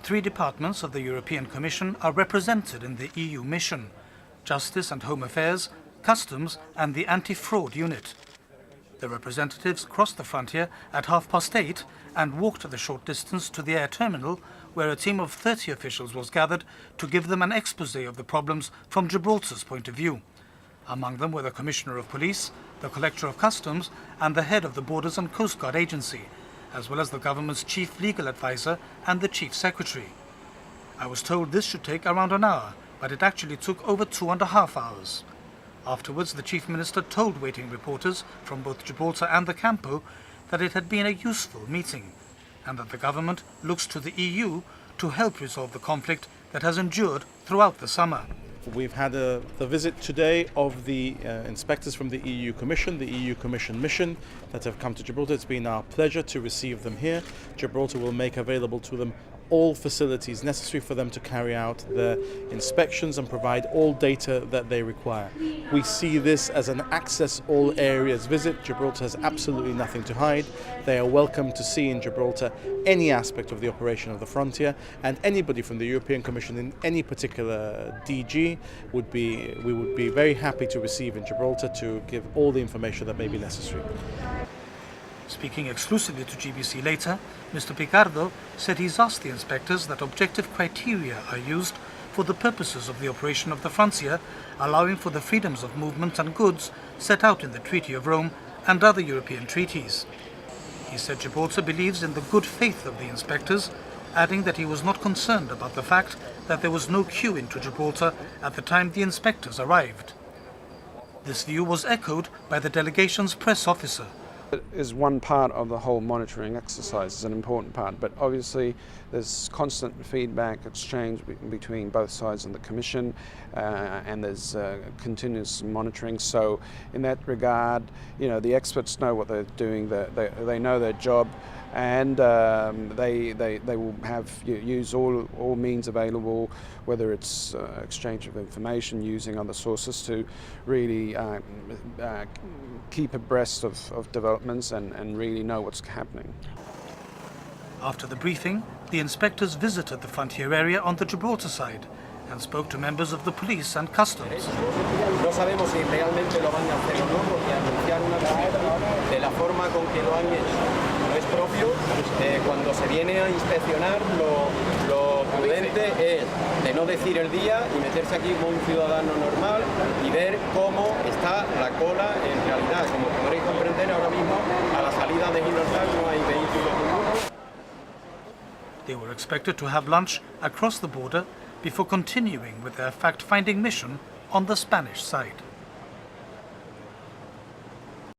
3 departments of the European Commission are represented in the EU mission: Justice and Home Affairs, Customs and the Anti-Fraud Unit. The representatives crossed the frontier at 8:30 and walked the short distance to the air terminal, where a team of 30 officials was gathered to give them an exposé of the problems from Gibraltar's point of view. Among them were the Commissioner of Police, the Collector of Customs and the head of the Borders and Coast Guard Agency, as well as the government's chief legal advisor and the chief secretary. I was told this should take around an hour, but it actually took over 2.5 hours. Afterwards, the Chief Minister told waiting reporters from both Gibraltar and the Campo that it had been a useful meeting and that the government looks to the EU to help resolve the conflict that has endured throughout the summer. We've had the visit today of the inspectors from the EU Commission, the EU Commission mission that have come to Gibraltar. It's been our pleasure to receive them here. Gibraltar will make available to them all facilities necessary for them to carry out the inspections and provide all data that they require. We see this as an access all areas visit. Gibraltar has absolutely nothing to hide. They are welcome to see in Gibraltar any aspect of the operation of the frontier, and anybody from the European Commission in any particular DG we would be very happy to receive in Gibraltar to give all the information that may be necessary. Speaking exclusively to GBC later, Mr. Picardo said he's asked the inspectors that objective criteria are used for the purposes of the operation of the frontier, allowing for the freedoms of movement and goods set out in the Treaty of Rome and other European treaties. He said Gibraltar believes in the good faith of the inspectors, adding that he was not concerned about the fact that there was no queue into Gibraltar at the time the inspectors arrived. This view was echoed by the delegation's press officer. It is one part of the whole monitoring exercise. It's an important part, but obviously there's constant feedback exchange between both sides of the Commission, and there's continuous monitoring. So in that regard, you know, the experts know what they're doing, they know their job, and they will use all means available, whether it's exchange of information, using other sources to really keep abreast of developments and really know what's happening. After the briefing, the inspectors visited the frontier area on the Gibraltar side and spoke to members of the police and customs. No sabemos si realmente lo van a hacer o no, porque anunciar una visita de la forma con que lo han hecho no es propio. Cuando se viene a inspeccionar, lo prudente es de no decir el día y meterse aquí como un ciudadano normal y ver cómo está la cola en realidad. Como podréis comprender, ahora mismo a la salida de Gibraltar no hay vehículos ninguno. They were expected to have lunch across the border before continuing with their fact-finding mission on the Spanish side.